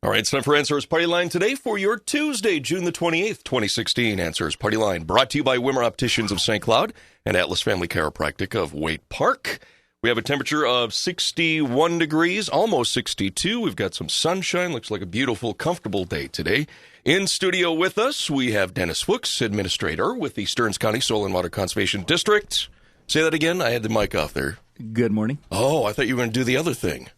All right, it's time for Answers Party Line today for your Tuesday, June the 28th, 2016. Answers Party Line brought to you by Wimmer Opticians of St. Cloud and Atlas Family Chiropractic of Waite Park. We have a temperature of 61 degrees, almost 62. We've got some sunshine. Looks like a beautiful, comfortable day today. In studio with us, we have Dennis Fuchs, administrator with the Stearns County Soil and Water Conservation District. Say that again. I had the mic off there. Good morning. Oh, I thought you were going to do the other thing.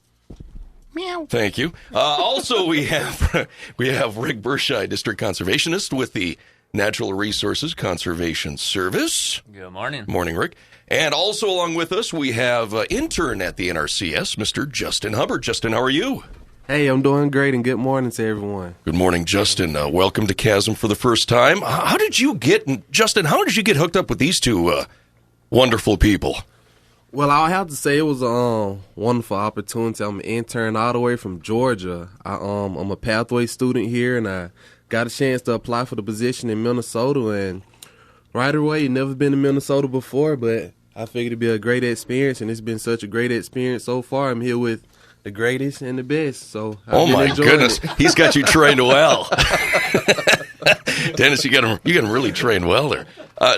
Meow. Thank you. Also, we have Rick Berscheid, District Conservationist with the Natural Resources Conservation Service. Good morning. Morning, Rick. And also along with us, we have intern at the NRCS, Mr. Justin Hubbard. Justin, how are you? Hey, I'm doing great, and good morning to everyone. Good morning, Justin. Welcome to Chasm for the first time. How did you get hooked up with these two wonderful people? Well, I'll have to say it was a wonderful opportunity. I'm an intern all the way from Georgia. I'm a Pathways student here, and I got a chance to apply for the position in Minnesota. And right away, never been to Minnesota before, but I figured it'd be a great experience, and it's been such a great experience so far. I'm here with the greatest and the best, so I've been enjoying goodness, it. He's got you trained well. Dennis, you got him really trained well there.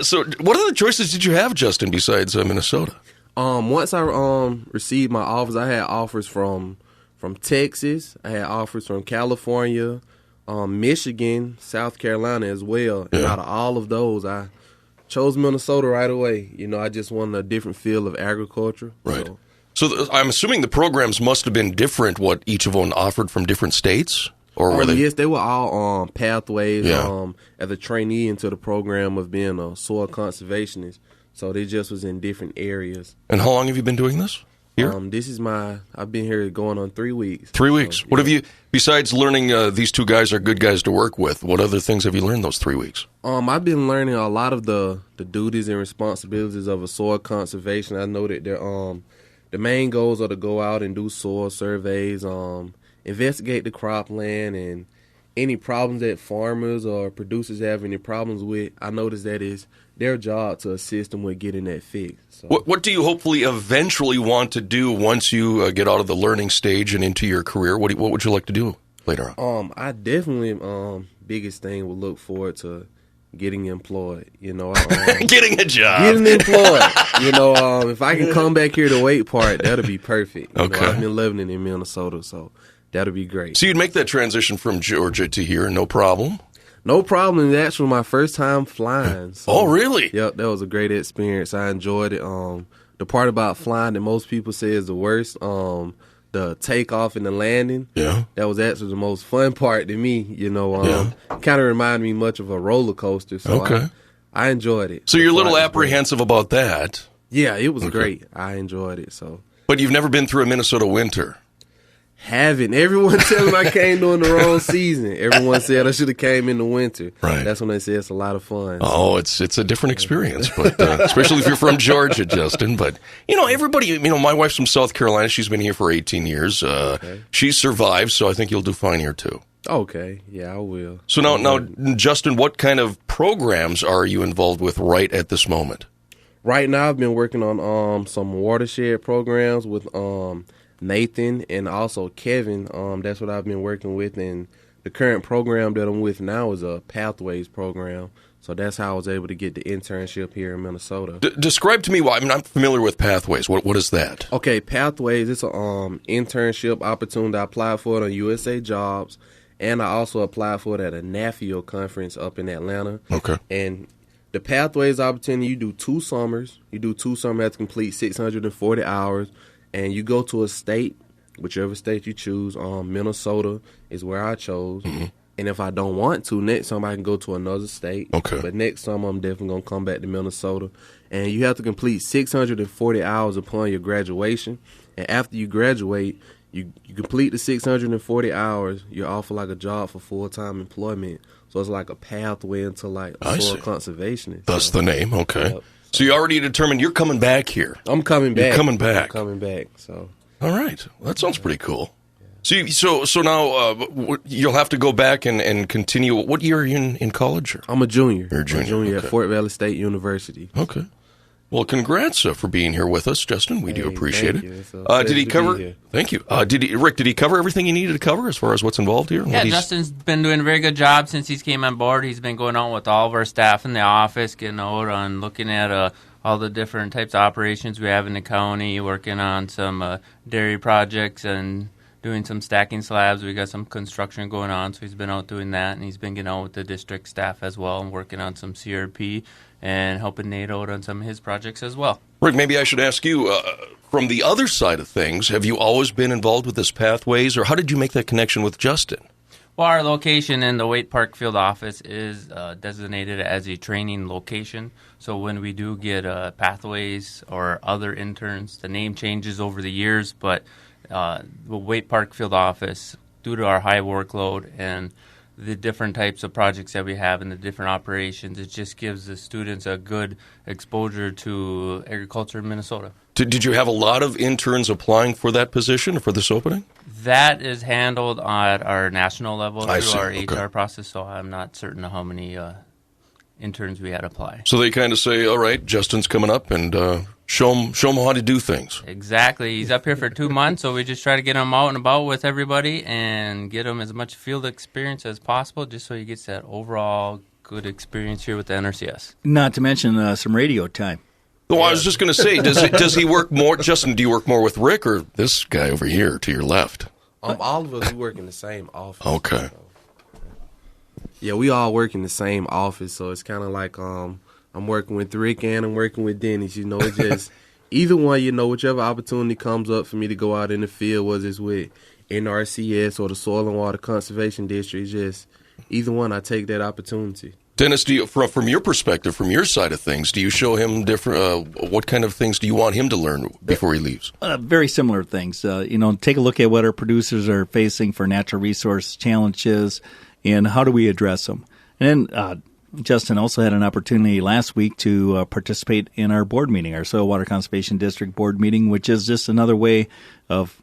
So what other choices did you have, Justin, besides Minnesota? Once I received my offers, I had offers from Texas, I had offers from California, Michigan, South Carolina as well. And out of all of those, I chose Minnesota right away. You know, I just wanted a different field of agriculture. Right. So I'm assuming the programs must have been different, what each of them offered from different states? Or were they? Yes, they were all pathways as a trainee into the program of being a soil conservationist. So they just was in different areas. And how long have you been doing this here? I've been here going on 3 weeks. 3 weeks. So, what have you, besides learning these two guys are good guys to work with, what other things have you learned those 3 weeks? I've been learning a lot of the duties and responsibilities of a soil conservation. I know that the main goals are to go out and do soil surveys, investigate the cropland, and any problems that farmers or producers have any problems with. I noticed that is their job to assist them with getting that fixed. So. What do you hopefully eventually want to do once you get out of the learning stage and into your career? What would you like to do later on? I definitely biggest thing would look forward to getting employed. You know, getting a job, getting employed. You know, if I can come back here to Waite Park, that'll be perfect. You know, I've been living in Minnesota, so that'll be great. So you'd make that transition from Georgia to here, no problem? No problem. It's actually my first time flying. So, oh, really? Yep, that was a great experience. I enjoyed it. The part about flying that most people say is the worst, the takeoff and the landing. Yeah. That was actually the most fun part to me. You know, kind of reminded me much of a roller coaster. So I enjoyed it. So you're a little apprehensive about that? Yeah, it was great. I enjoyed it. So. But you've never been through a Minnesota winter? Haven't. Everyone telling me I came during the wrong season. Everyone said I should have came in the winter. Right. That's when they say it's a lot of fun. Oh, so. It's a different experience, but especially if you're from Georgia, Justin. But, you know, everybody, you know, my wife's from South Carolina. She's been here for 18 years. She survived, so I think you'll do fine here, too. Okay. Yeah, I will. So now, Justin, what kind of programs are you involved with right at this moment? Right now, I've been working on some watershed programs with Nathan and also Kevin. That's what I've been working with, and the current program that I'm with now is a Pathways program. So that's how I was able to get the internship here in Minnesota. Describe to me why. I mean, I'm familiar with Pathways. What is that? Okay, Pathways, it's an internship opportunity. I applied for it on USA Jobs, and I also applied for it at a NAFIO conference up in Atlanta. Okay. And the Pathways opportunity, you do 2 summers. You do 2 summers to complete 640 hours. And you go to a state, whichever state you choose. Minnesota is where I chose. Mm-hmm. And if I don't want to, next summer I can go to another state. Okay. But next summer I'm definitely going to come back to Minnesota. And you have to complete 640 hours upon your graduation. And after you graduate, you complete the 640 hours, you're offered like a job for full-time employment. So it's like a pathway into like a soil conservationist. That's the name, okay. Yep. So you already determined you're coming back here. I'm coming back. You're coming back. I'm coming back. So. All right. Well, that sounds pretty cool. So now you'll have to go back and continue. What year are you in college? I'm a junior. You're a junior. At Fort Valley State University. Okay. Well, congrats for being here with us, Justin. We do appreciate it. Did he cover? Thank you. Rick? Did he cover everything he needed to cover as far as what's involved here? Yeah, Justin's been doing a very good job since he's came on board. He's been going out with all of our staff in the office, getting out on looking at all the different types of operations we have in the county, working on some dairy projects and doing some stacking slabs. We got some construction going on, so he's been out doing that, and he's been getting out with the district staff as well and working on some CRP and helping Nate out on some of his projects as well. Rick, maybe I should ask you, from the other side of things, have you always been involved with this Pathways, or how did you make that connection with Justin? Well, our location in the Waite Park field office is designated as a training location. So when we do get Pathways or other interns, the name changes over the years, but the Waite Park field office, due to our high workload and the different types of projects that we have and the different operations, it just gives the students a good exposure to agriculture in Minnesota. Did you have a lot of interns applying for that position, for this opening? That is handled at our national level through our Okay. HR process, so I'm not certain of how many interns we had apply. So they kind of say, all right, Justin's coming up, and show him how to do things. Exactly. He's up here for 2 months, so we just try to get him out and about with everybody and get him as much field experience as possible just so he gets that overall good experience here with the NRCS. Not to mention some radio time. Well, I was just going to say, does he work more, Justin, do you work more with Rick or this guy over here to your left? All of us, we work in the same office. Okay. Yeah, we all work in the same office, so it's kind of like I'm working with Rick and I'm working with Dennis. It's just either one, whichever opportunity comes up for me to go out in the field, whether it's with NRCS or the Soil and Water Conservation District, just either one, I take that opportunity. Dennis, do you, from your perspective, from your side of things, do you show him different? What kind of things do you want him to learn before he leaves? Very similar things. Take a look at what our producers are facing for natural resource challenges and how do we address them. And then Justin also had an opportunity last week to participate in our board meeting, our Soil Water Conservation District board meeting, which is just another way of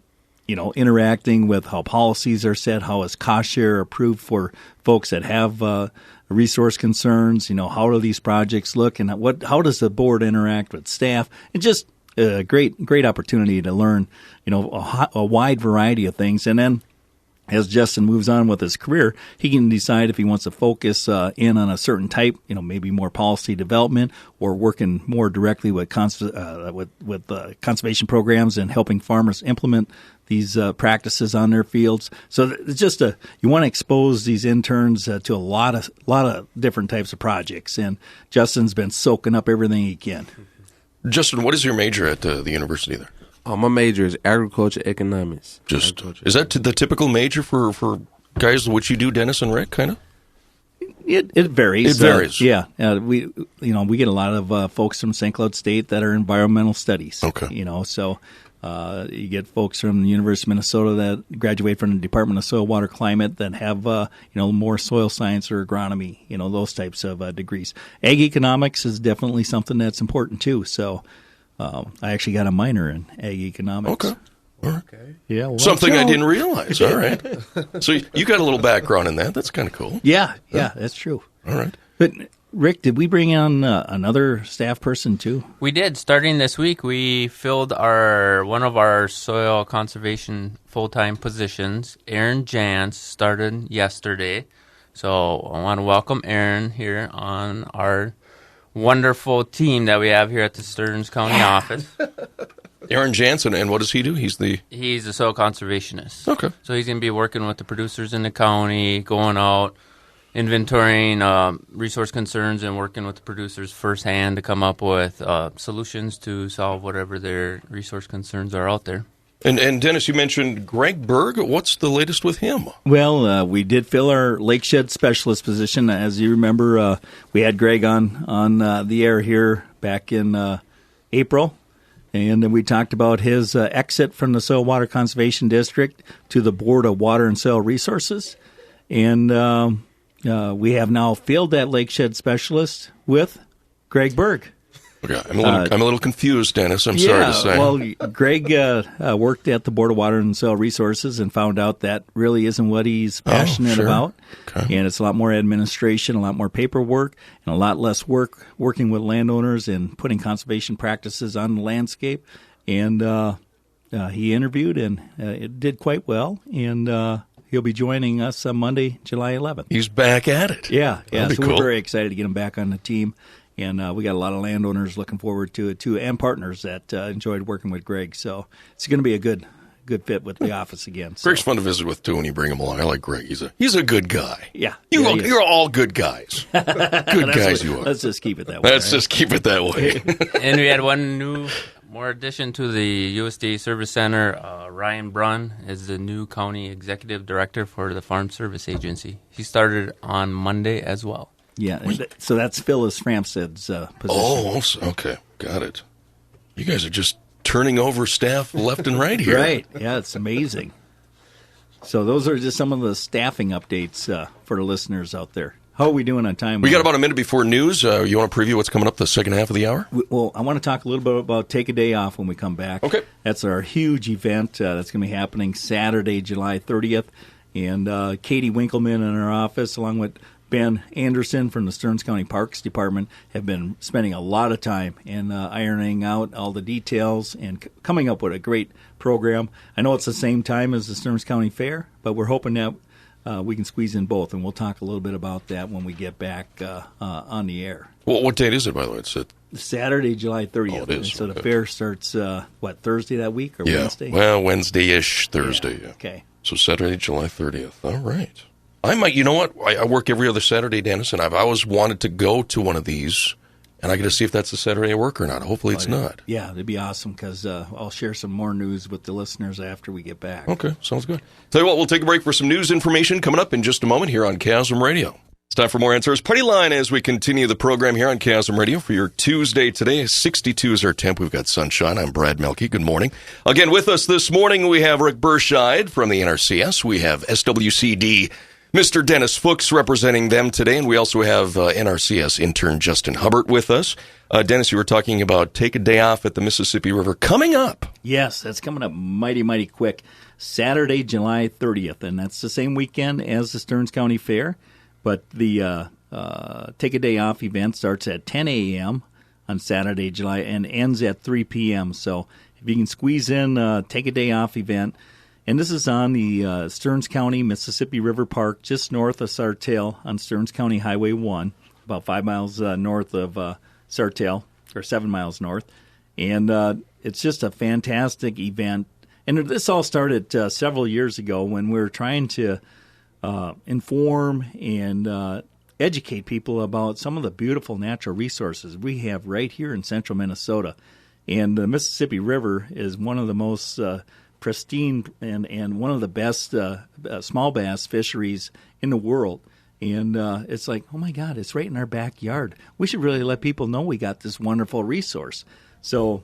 interacting with how policies are set, how is cost share approved for folks that have resource concerns, how do these projects look, and how does the board interact with staff? It's just a great opportunity to learn, a wide variety of things. And then as Justin moves on with his career, he can decide if he wants to focus in on a certain type, maybe more policy development or working more directly with conservation programs and helping farmers implement these practices on their fields. So it's just you want to expose these interns to a lot of different types of projects, and Justin's been soaking up everything he can. Justin, what is your major at the university there? My major is agriculture economics. Is that the typical major for guys which you do, Dennis and Rick, kind of? It varies. It varies. Yeah, we get a lot of folks from St. Cloud State that are environmental studies. Okay. So you get folks from the University of Minnesota that graduate from the Department of Soil, Water, Climate that have more soil science or agronomy. Those types of degrees. Ag economics is definitely something that's important too. So I actually got a minor in ag economics. Okay. All right. Okay. Yeah. Well, something I didn't realize. All right. So you got a little background in that. That's kind of cool. Yeah, that's true. All right. But Rick, did we bring on another staff person too? We did. Starting this week, we filled one of our soil conservation full-time positions. Janz started yesterday. So I want to welcome Aaron here on our wonderful team that we have here at the Stearns County office. Aaron Jansen, and what does he do? He's a soil conservationist. Okay. So he's going to be working with the producers in the county, going out, inventorying resource concerns and working with the producers firsthand to come up with solutions to solve whatever their resource concerns are out there. And Dennis, you mentioned Greg Berg. What's the latest with him? Well, we did fill our lakeshed specialist position. As you remember, we had Greg on the air here back in April, and then we talked about his exit from the Soil Water Conservation District to the Board of Water and Soil Resources. And we have now filled that lakeshed specialist with Greg Berg. Okay, I'm a little confused, Dennis. I'm sorry to say. Well, Greg worked at the Board of Water and Soil Resources and found out that really isn't what he's passionate about. Okay. And it's a lot more administration, a lot more paperwork, and a lot less work working with landowners and putting conservation practices on the landscape. And he interviewed, and it did quite well. And he'll be joining us on Monday, July 11th. He's back at it. Yeah. That'd be So cool. we're very excited to get him back on the team. And we got a lot of landowners looking forward to it, too, and partners that enjoyed working with Greg. So it's going to be a good good fit with the office again. So. Greg's fun to visit with, too, when you bring him along. I like Greg. He's a good guy. Yeah. You're all good guys. Good guys you are. Let's just keep it that way. Let's just keep it that way. And we had one more addition to the USDA Service Center. Ryan Brunn is the new county executive director for the Farm Service Agency. He started on Monday as well. Yeah, so that's Phyllis Framstead's position. Oh, okay. Got it. You guys are just turning over staff left and right here. Right. Yeah, it's amazing. So those are just some of the staffing updates for the listeners out there. How are we doing on time? We got about a minute before news. You want to preview what's coming up the second half of the hour? Well, I want to talk a little bit about Take a Day Off when we come back. Okay. That's our huge event that's going to be happening Saturday, July 30th. And Katie Winkleman in our office, along with Ben Anderson from the Stearns County Parks Department, have been spending a lot of time in ironing out all the details and coming up with a great program. I know it's the same time as the Stearns County Fair, but we're hoping that we can squeeze in both, and we'll talk a little bit about that when we get back on the air. Well, what date is it, by the way? It's Saturday, July 30th. Oh, it is. So the fair starts, Thursday that week or Wednesday? Well, Wednesday-ish, Thursday. Yeah. Okay. So Saturday, July 30th. All right. I might, you know what? I work every other Saturday, Dennis, and I've always wanted to go to one of these, and I got to see if that's a Saturday I work or not. Hopefully it's not. Yeah, it'd be awesome because I'll share some more news with the listeners after we get back. Okay, sounds good. Tell you what, we'll take a break for some news information coming up in just a moment here on Chasm Radio. It's time for more Answers Party Line as we continue the program here on Chasm Radio for your Tuesday today. 62 is our temp. We've got sunshine. I'm Brad Melke. Good morning. Again, with us this morning, we have Rick Berscheid from the NRCS. We have SWCD, Mr. Dennis Fuchs representing them today, and we also have NRCS intern Justin Hubbard with us. Dennis, you were talking about Take a Day Off at the Mississippi River coming up. Yes, that's coming up mighty, mighty quick. Saturday, July 30th, and that's the same weekend as the Stearns County Fair. But the Take a Day Off event starts at 10 a.m. on Saturday, July, and ends at 3 p.m. So if you can squeeze in Take a Day Off event, and this is on the Stearns County Mississippi River Park, just north of Sartell on Stearns County Highway 1, about 5 miles north of Sartell, or 7 miles north. And it's just a fantastic event. And this all started several years ago when we were trying to inform and educate people about some of the beautiful natural resources we have right here in central Minnesota. And the Mississippi River is one of the most pristine and one of the best small bass fisheries in the world. And it's like, oh, my God, it's right in our backyard. We should really let people know we got this wonderful resource. So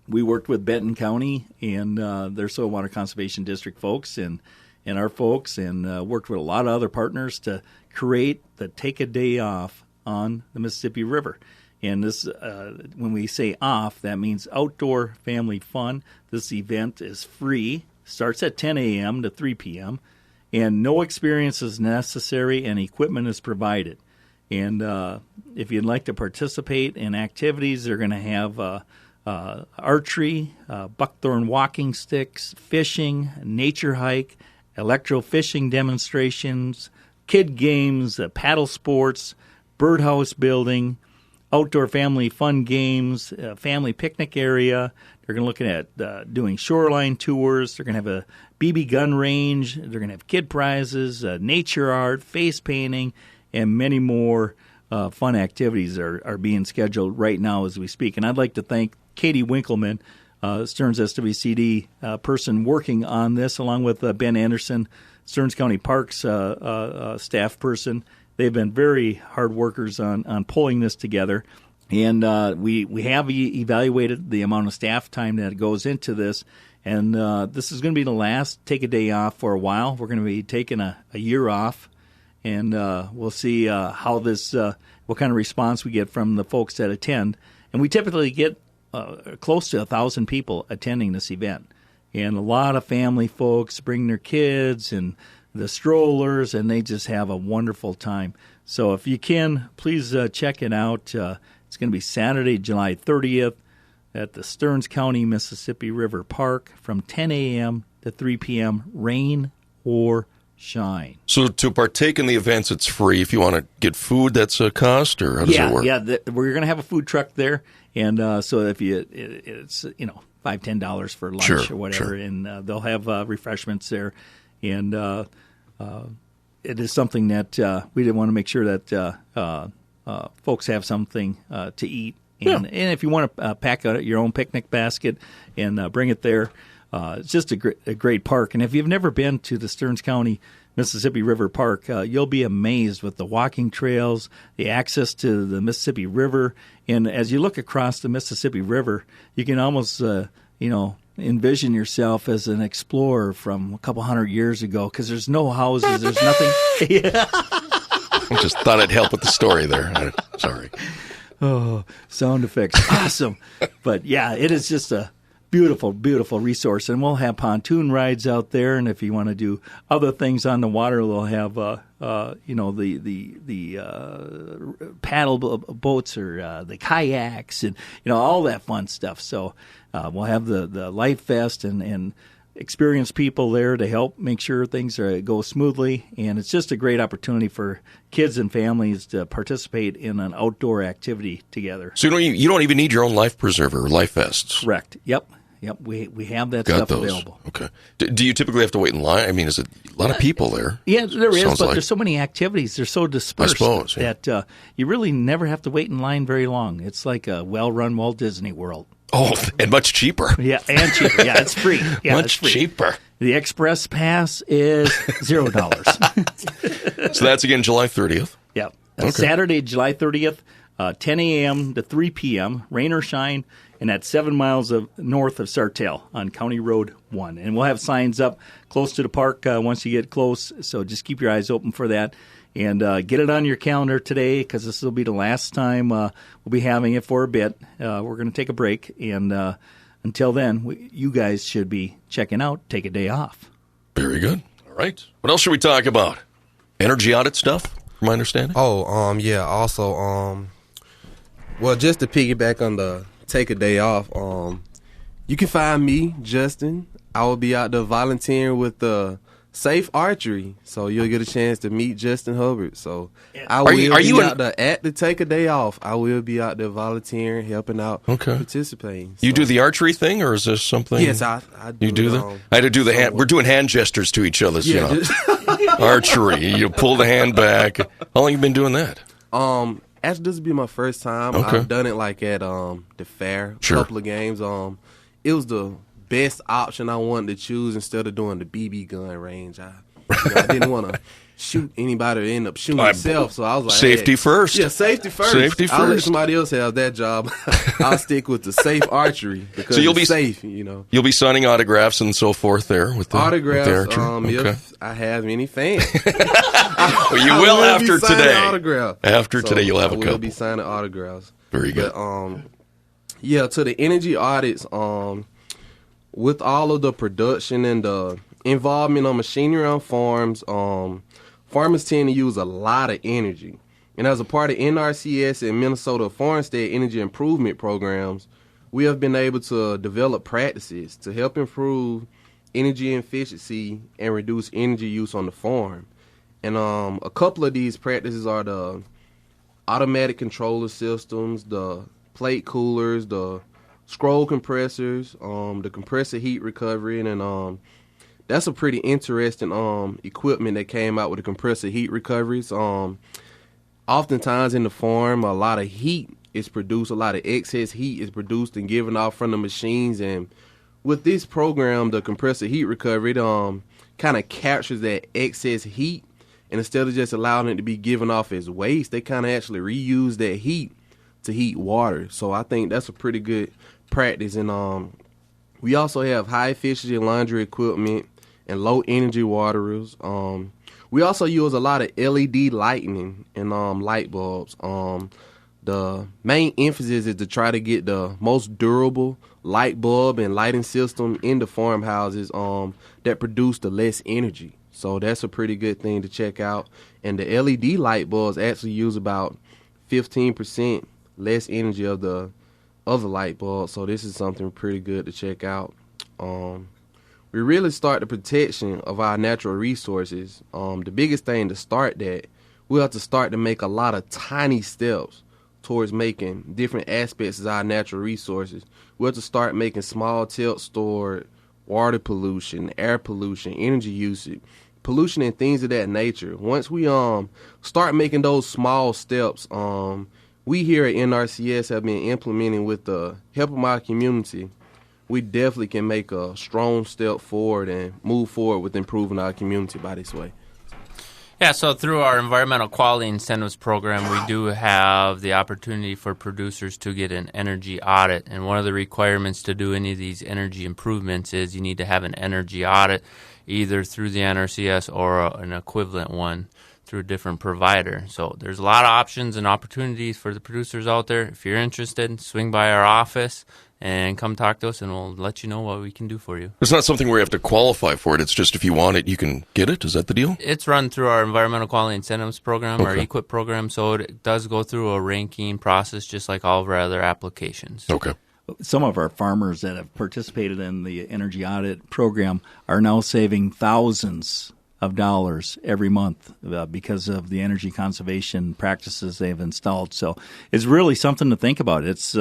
we worked with Benton County and their Soil Water Conservation District folks and our folks, and worked with a lot of other partners to create the Take a Day Off on the Mississippi River. And this, when we say off, that means outdoor family fun. This event is free, starts at 10 a.m. to 3 p.m., and no experience is necessary, and equipment is provided. And if you'd like to participate in activities, they're going to have archery, buckthorn walking sticks, fishing, nature hike, electro-fishing demonstrations, kid games, paddle sports, birdhouse building, outdoor family fun games, family picnic area. They're going to look at doing shoreline tours. They're going to have a BB gun range. They're going to have kid prizes, nature art, face painting, and many more fun activities are being scheduled right now as we speak. And I'd like to thank Katie Winkleman, Stearns SWCD person working on this, along with Ben Anderson, Stearns County Parks staff person. They've been very hard workers on pulling this together. And we have evaluated the amount of staff time that goes into this. And this is going to be the last Take a Day Off for a while. We're going to be taking a year off. And we'll see how this, what kind of response we get from the folks that attend. And we typically get close to 1,000 people attending this event. And a lot of family folks bring their kids and the strollers, and they just have a wonderful time. So if you can, please check it out. It's going to be Saturday, July 30th at the Stearns County, Mississippi River Park from 10 a.m. to 3 p.m., rain or shine. So to partake in the events, it's free. If you want to get food, that's a cost, or how does it work? Yeah, we're going to have a food truck there, and so if it's $5-10 for lunch or whatever, and they'll have refreshments there, and it is something that we did want to make sure that folks have something to eat, and if you want to pack your own picnic basket and bring it there, it's just a great park. And if you've never been to the Stearns County Mississippi River Park, you'll be amazed with the walking trails, the access to the Mississippi River. And as you look across the Mississippi River, you can almost, envision yourself as an explorer from a couple hundred years ago, because there's no houses, there's nothing. I just thought I'd help with the story there. Sorry. Oh, sound effects. Awesome. But, yeah, it is just a beautiful, beautiful resource. And we'll have pontoon rides out there. And if you want to do other things on the water, we'll have, the paddle boats or the kayaks and, all that fun stuff. So we'll have the life vest and experienced people there to help make sure things go smoothly. And it's just a great opportunity for kids and families to participate in an outdoor activity together. So you don't even need your own life preserver or life vests? Correct. Yep. We have that Got stuff those. available. Okay. Do you typically have to wait in line? I mean, is it a lot of people there? Yeah, there is, Sounds but like. there's so many activities. They're so dispersed that you really never have to wait in line very long. It's like a well-run Walt Disney World. Oh, and much cheaper. Yeah, and cheaper. Yeah, it's free. Yeah, Much it's free. cheaper. The Express Pass is $0. So that's again July 30th. Yeah. Okay. Saturday, July 30th, 10 a.m. to 3 p.m., rain or shine, and that's 7 miles north of Sartell on County Road 1. And we'll have signs up close to the park once you get close, so just keep your eyes open for that. And get it on your calendar today, because this will be the last time we'll be having it for a bit. We're going to take a break, and until then, you guys should be checking out Take a Day Off. Very good. All right. What else should we talk about? Energy audit stuff, from my understanding? Yeah. Also, well, just to piggyback on the Take a Day Off, you can find me, Justin. I will be out there volunteering with the Safe Archery, so you'll get a chance to meet Justin Hubbard. So I will be out there at the Take a Day Off. I will be out there volunteering, helping out, participating. You do the archery thing, or is this something? Yes, I do. You do that? I had to do the hand. We're doing hand gestures to each other. Archery. You pull the hand back. How long have you been doing that? Actually, this will be my first time. Okay. I've done it like at the fair, a couple of games. It was the best option I wanted to choose instead of doing the BB gun range. I didn't want to shoot anybody or end up shooting myself, so I was like, safety first. Yeah, safety first. Safety I'll let first. somebody else have that job. I'll stick with the Safe Archery because So you'll it's be safe, You'll be signing autographs and so forth there with the autographs. With the archery? If I have any fans. Well, you will after today. Autographs. After today, you'll have a I couple. will be signing autographs. Very good. But, to the energy audits, with all of the production and the involvement on machinery on farms, farmers tend to use a lot of energy. And as a part of NRCS and Minnesota Farmstead Energy Improvement Programs, we have been able to develop practices to help improve energy efficiency and reduce energy use on the farm. And a couple of these practices are the automatic controller systems, the plate coolers, the scroll compressors, the compressor heat recovery, and that's a pretty interesting equipment that came out with the compressor heat recoveries. Oftentimes in the farm, a lot of heat is produced, a lot of excess heat is produced and given off from the machines, and with this program, the compressor heat recovery, it kind of captures that excess heat, and instead of just allowing it to be given off as waste, they kind of actually reuse that heat to heat water. So I think that's a pretty good practice. And we also have high efficiency laundry equipment and low energy waterers. We also use a lot of LED lighting and light bulbs. The main emphasis is to try to get the most durable light bulb and lighting system in the farmhouses that produce the less energy. So that's a pretty good thing to check out. And the LED light bulbs actually use about 15% less energy of the other light bulbs. So this is something pretty good to check out. We really start the protection of our natural resources. The biggest thing to start that, we have to start to make a lot of tiny steps towards making different aspects of our natural resources. We have to start making small tilt stored water pollution, air pollution, energy usage, pollution and things of that nature. Once we start making those small steps, we here at NRCS have been implementing with the help of our community. We definitely can make a strong step forward and move forward with improving our community by this way. Yeah, so through our Environmental Quality Incentives Program, we do have the opportunity for producers to get an energy audit. And one of the requirements to do any of these energy improvements is you need to have an energy audit either through the NRCS or an equivalent one through a different provider. So there's a lot of options and opportunities for the producers out there. If you're interested, swing by our office and come talk to us, and we'll let you know what we can do for you. It's not something where you have to qualify for it. It's just if you want it, you can get it. Is that the deal? It's run through our Environmental Quality Incentives Program, our Okay. EQIP program, so it does go through a ranking process just like all of our other applications. Okay. Some of our farmers that have participated in the energy audit program are now saving thousands of dollars every month because of the energy conservation practices they've installed. So it's really something to think about. It's,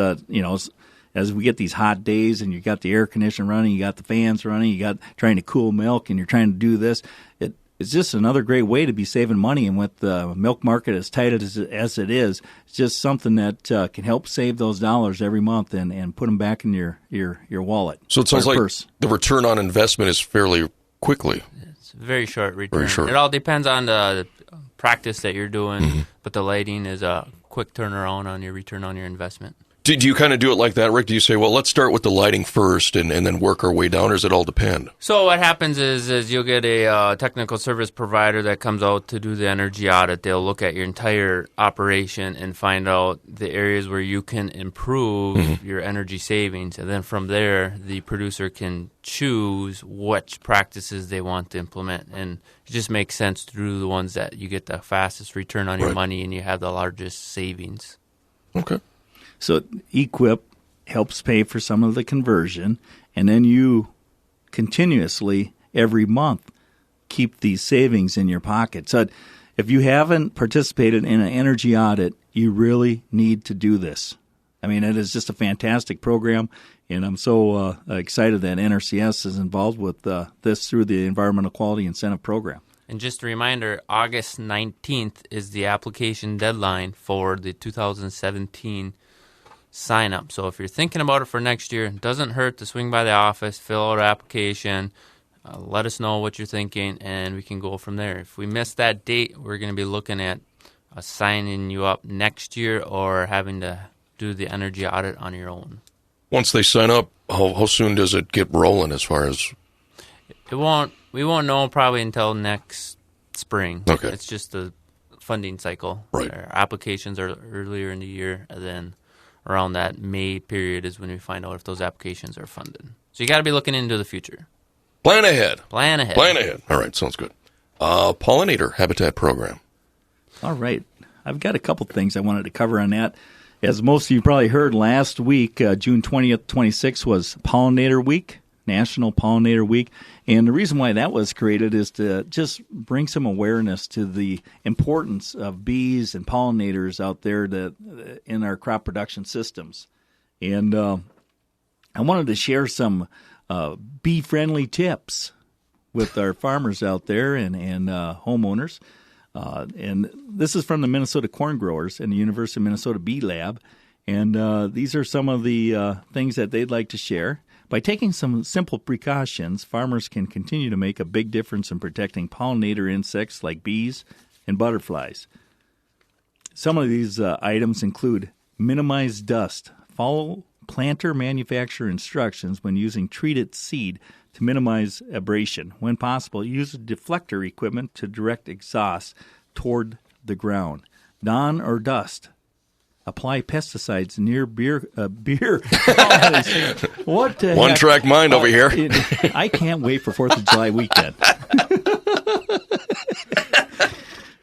as we get these hot days and you got the air conditioner running, you got the fans running, you got trying to cool milk and you're trying to do this, it's just another great way to be saving money. And with the milk market as tight as it is, it's just something that can help save those dollars every month and put them back in your wallet. So it sounds like purse. the return on investment is fairly quickly. It's a very short return. Very short. It all depends on the practice that you're doing, but the lighting is a quick turnaround on your return on your investment. Do you kind of do it like that, Rick? Do you say, well, let's start with the lighting first and then work our way down, or does it all depend? So what happens is you'll get a technical service provider that comes out to do the energy audit. They'll look at your entire operation and find out the areas where you can improve your energy savings. And then from there, the producer can choose which practices they want to implement. And it just makes sense to do the ones that you get the fastest return on your money and you have the largest savings. Okay. So EQIP helps pay for some of the conversion, and then you continuously, every month, keep these savings in your pocket. So if you haven't participated in an energy audit, you really need to do this. I mean, it is just a fantastic program, and I'm so excited that NRCS is involved with this through the Environmental Quality Incentive Program. And just a reminder, August 19th is the application deadline for the 2017 sign up. So if you're thinking about it for next year, it doesn't hurt to swing by the office, fill out an application, let us know what you're thinking, and we can go from there. If we miss that date, we're going to be looking at signing you up next year or having to do the energy audit on your own. Once they sign up, how soon does it get rolling as far as? We won't know probably until next spring. Okay. It's just the funding cycle. Right. Our applications are earlier in the year, and then around that May period is when we find out if those applications are funded. So you got to be looking into the future. Plan ahead. Plan ahead. Plan ahead. All right, sounds good. Pollinator Habitat Program. All right. I've got a couple things I wanted to cover on that. As most of you probably heard, last week, June 20th, 26th, was Pollinator Week, National Pollinator Week. And the reason why that was created is to just bring some awareness to the importance of bees and pollinators out there in our crop production systems. And I wanted to share some bee-friendly tips with our farmers out there and homeowners. And this is from the Minnesota Corn Growers and the University of Minnesota Bee Lab. And these are some of the things that they'd like to share. By taking some simple precautions, farmers can continue to make a big difference in protecting pollinator insects like bees and butterflies. Some of these items include minimize dust, follow planter manufacturer instructions when using treated seed to minimize abrasion. When possible, use deflector equipment to direct exhaust toward the ground. Don or dust apply pesticides near beer colonies. What the One heck? track mind over here. I can't wait for 4th of July weekend.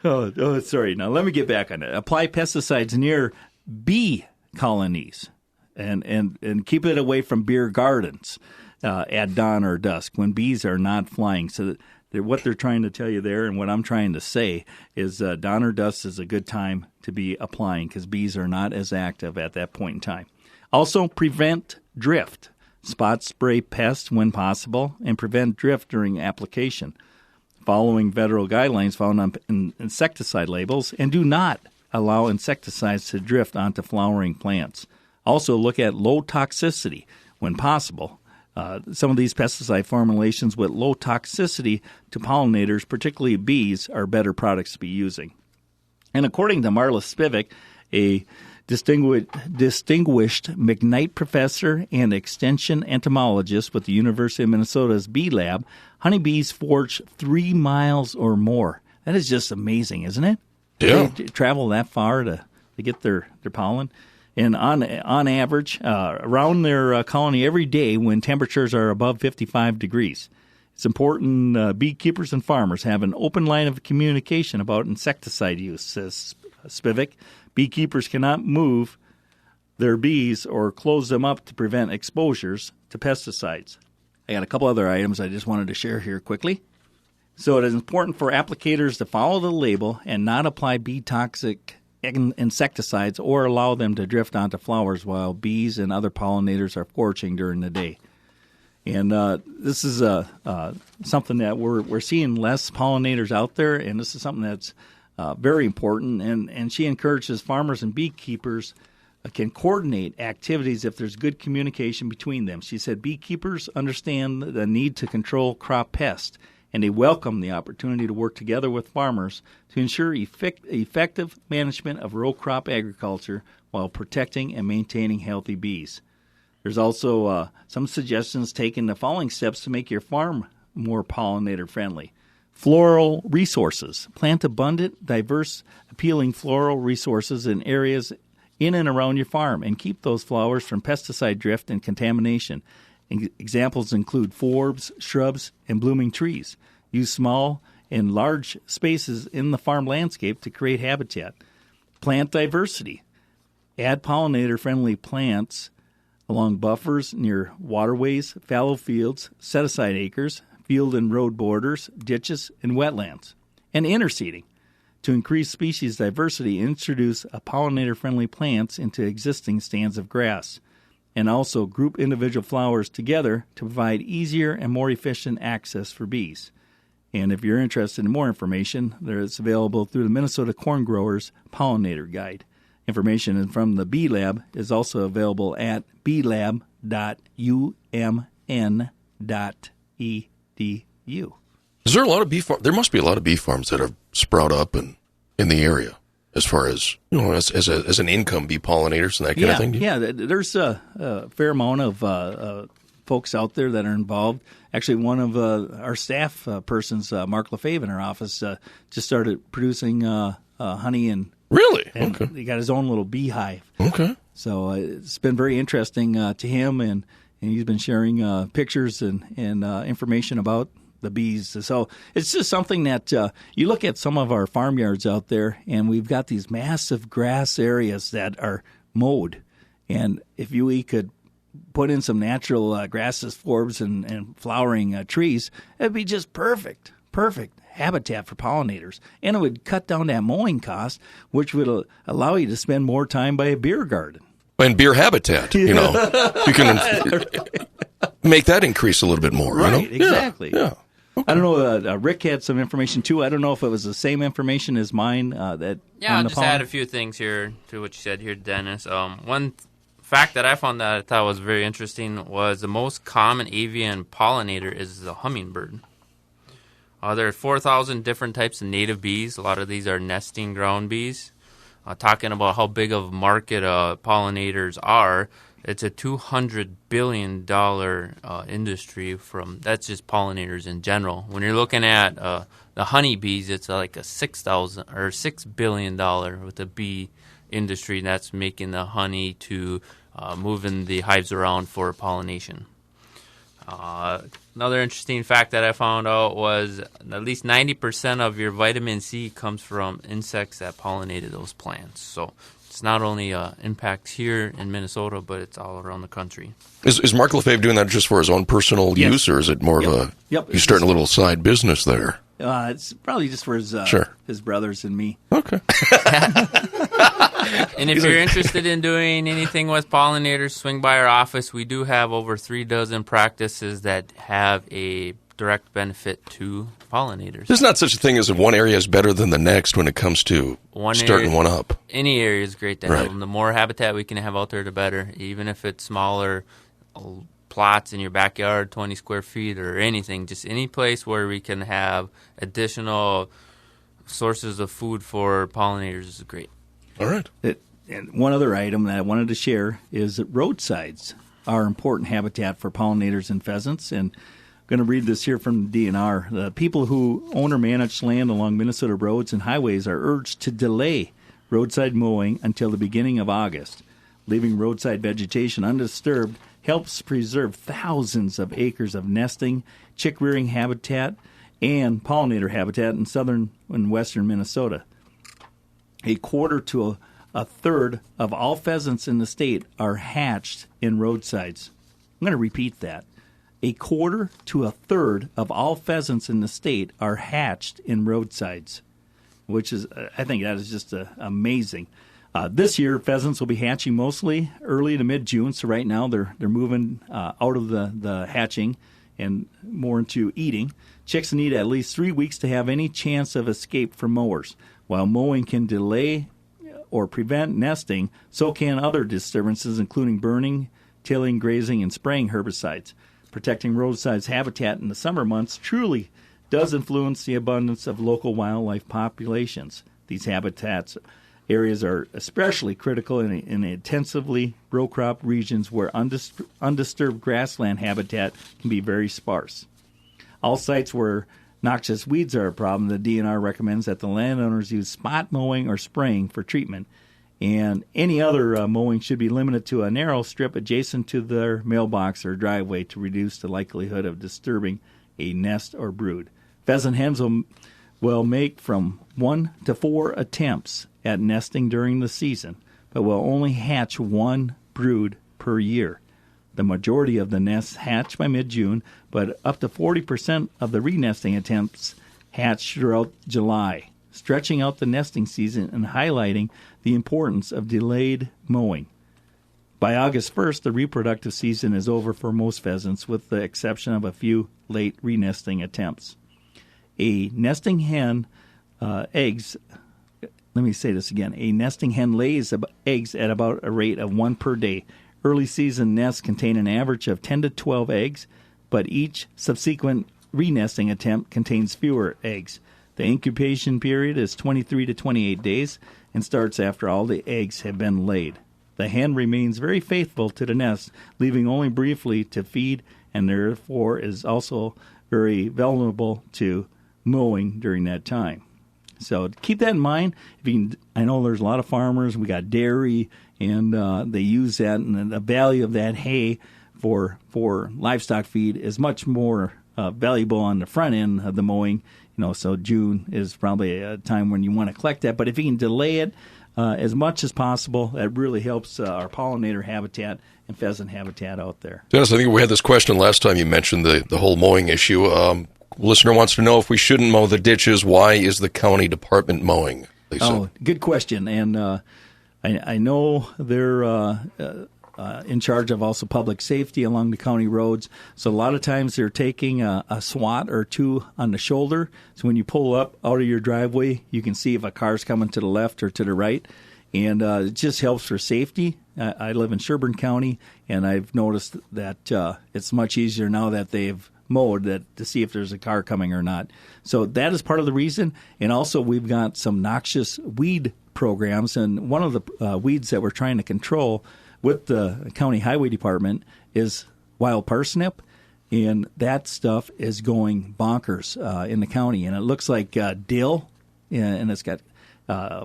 Oh, sorry. Now, let me get back on it. Apply pesticides near bee colonies and keep it away from beer gardens at dawn or dusk when bees are not flying. So what they're trying to tell you there and what I'm trying to say is dawn or dusk is a good time to be applying because bees are not as active at that point in time. Also, prevent drift. Spot spray pests when possible and prevent drift during application. Following federal guidelines found on insecticide labels, and do not allow insecticides to drift onto flowering plants. Also, look at low toxicity when possible. Some of these pesticide formulations with low toxicity to pollinators, particularly bees, are better products to be using. And according to Marla Spivak, a distinguished McKnight professor and extension entomologist with the University of Minnesota's Bee Lab, honeybees forage 3 miles or more. That is just amazing, isn't it? Yeah. They travel that far to get their pollen. And on average, around their colony every day when temperatures are above 55 degrees. It's important beekeepers and farmers have an open line of communication about insecticide use, says Spivak. Beekeepers cannot move their bees or close them up to prevent exposures to pesticides. I got a couple other items I just wanted to share here quickly. So it is important for applicators to follow the label and not apply bee-toxic insecticides or allow them to drift onto flowers while bees and other pollinators are foraging during the day. And this is something that we're seeing less pollinators out there, and this is something that's very important. And she encourages farmers and beekeepers can coordinate activities if there's good communication between them. She said beekeepers understand the need to control crop pests, and they welcome the opportunity to work together with farmers to ensure effective management of row crop agriculture while protecting and maintaining healthy bees. There's also some suggestions taking the following steps to make your farm more pollinator friendly. Floral resources. Plant abundant, diverse, appealing floral resources in areas in and around your farm and keep those flowers from pesticide drift and contamination. Examples include forbs, shrubs, and blooming trees. Use small and large spaces in the farm landscape to create habitat. Plant diversity. Add pollinator-friendly plants along buffers near waterways, fallow fields, set-aside acres, field and road borders, ditches, and wetlands. And interseeding. To increase species diversity, introduce pollinator-friendly plants into existing stands of grass. And also group individual flowers together to provide easier and more efficient access for bees. And if you're interested in more information, it's available through the Minnesota Corn Growers Pollinator Guide. Information from the Bee Lab is also available at beelab.umn.edu. Is there a lot of bee farms? There must be a lot of bee farms that have sprout up in the area, as far as as an income bee pollinators and that kind of thing. Yeah, there's a fair amount of folks out there that are involved. Actually, one of our staff persons, Mark LaFave in our office, just started producing honey and really. Okay. He got his own little beehive. Okay. So it's been very interesting to him, and he's been sharing pictures and information about the bees. So it's just something that you look at some of our farmyards out there, and we've got these massive grass areas that are mowed. And if we could put in some natural grasses, forbs, and flowering trees, it'd be just perfect habitat for pollinators. And it would cut down that mowing cost, which would allow you to spend more time by a beer garden. And beer habitat, you can make that increase a little bit more. Right, exactly. Yeah. Okay. I don't know. Rick had some information too. I don't know if it was the same information as mine. I'll just add a few things here to what you said here, Dennis. One fact that I found that I thought was very interesting was the most common avian pollinator is the hummingbird. There are 4,000 different types of native bees. A lot of these are nesting ground bees. Talking about how big of a market pollinators are, it's a $200 billion industry that's just pollinators in general. When you're looking at the honeybees, it's like a $6 billion with the bee industry that's making the honey to moving the hives around for pollination. Another interesting fact that I found out was at least 90% of your vitamin C comes from insects that pollinated those plants. So it's not only impact here in Minnesota, but it's all around the country. Is Mark Lefebvre doing that just for his own personal use, or is it more of a... He's starting a little side business there? It's probably just for his brothers and me. Okay. And if you're interested in doing anything with pollinators, swing by our office. We do have over 36 practices that have a direct benefit to pollinators. There's not such a thing as if one area is better than the next when it comes to starting one up. Any area is great to have them. The more habitat we can have out there, the better. Even if it's smaller plots in your backyard, 20 square feet or anything, just any place where we can have additional sources of food for pollinators is great. All right. And one other item that I wanted to share is that roadsides are important habitat for pollinators and pheasants. And I'm going to read this here from the DNR. The people who own or manage land along Minnesota roads and highways are urged to delay roadside mowing until the beginning of August. Leaving roadside vegetation undisturbed helps preserve thousands of acres of nesting, chick-rearing habitat, and pollinator habitat in southern and western Minnesota. A quarter to a third of all pheasants in the state are hatched in roadsides. I'm going to repeat that. A quarter to a third of all pheasants in the state are hatched in roadsides, which is, I think that is just amazing. This year, pheasants will be hatching mostly early to mid-June, so right now they're moving out of the hatching and more into eating. Chicks need at least 3 weeks to have any chance of escape from mowers. While mowing can delay or prevent nesting, so can other disturbances, including burning, tilling, grazing, and spraying herbicides. Protecting roadsides habitat in the summer months truly does influence the abundance of local wildlife populations. These habitats areas are especially critical in intensively row crop regions where undisturbed grassland habitat can be very sparse. All sites where noxious weeds are a problem, the DNR recommends that the landowners use spot mowing or spraying for treatment, and any other mowing should be limited to a narrow strip adjacent to their mailbox or driveway to reduce the likelihood of disturbing a nest or brood. Pheasant hens will make from 1 to 4 attempts at nesting during the season, but will only hatch 1 brood per year. The majority of the nests hatch by mid-June, but up to 40% of the re-nesting attempts hatch throughout July, stretching out the nesting season and highlighting the importance of delayed mowing. By August 1st, the reproductive season is over for most pheasants, with the exception of a few late re-nesting attempts. A nesting hen A nesting hen lays eggs at about a rate of 1 per day. Early season nests contain an average of 10 to 12 eggs, but each subsequent re-nesting attempt contains fewer eggs. The incubation period is 23 to 28 days and starts after all the eggs have been laid. The hen remains very faithful to the nest, leaving only briefly to feed, and therefore is also very vulnerable to mowing during that time. So keep that in mind. I know there's a lot of farmers. We got dairy, and they use that, and the value of that hay for livestock feed is much more valuable on the front end of the mowing. So June is probably a time when you want to collect that. But if you can delay it as much as possible, that really helps our pollinator habitat and pheasant habitat out there. Dennis, I think we had this question last time you mentioned the whole mowing issue. Listener wants to know if we shouldn't mow the ditches. Why is the county department mowing? Oh, good question. And I know they're in charge of also public safety along the county roads. So a lot of times they're taking a SWAT or two on the shoulder. So when you pull up out of your driveway, you can see if a car's coming to the left or to the right. And it just helps for safety. I live in Sherburne County, and I've noticed that it's much easier now that they've mowed to see if there's a car coming or not. So that is part of the reason. And also we've got some noxious weed programs, and one of the weeds that we're trying to control with the county highway department is wild parsnip, and that stuff is going bonkers in the county. And it looks like dill and it's got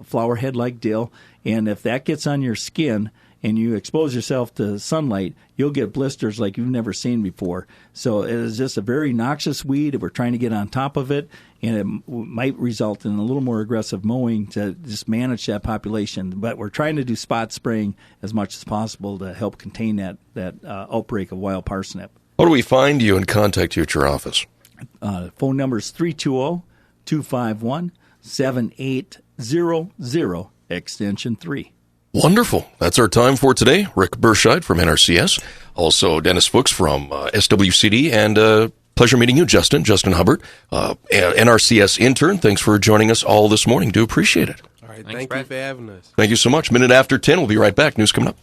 flower head-like dill. And if that gets on your skin and you expose yourself to sunlight, you'll get blisters like you've never seen before. So it is just a very noxious weed. We're trying to get on top of it, and it might result in a little more aggressive mowing to just manage that population. But we're trying to do spot spraying as much as possible to help contain that outbreak of wild parsnip. How do we find you and contact you at your office? Phone number is 320-251-7800, extension 3. Wonderful. That's our time for today. Rick Berscheid from NRCS. Also, Dennis Fuchs from SWCD. And pleasure meeting you, Justin Hubbard, NRCS intern. Thanks for joining us all this morning. Do appreciate it. All right. Thanks, Thank Brad. you for having us. Thank you so much. Minute after 10. We'll be right back. News coming up.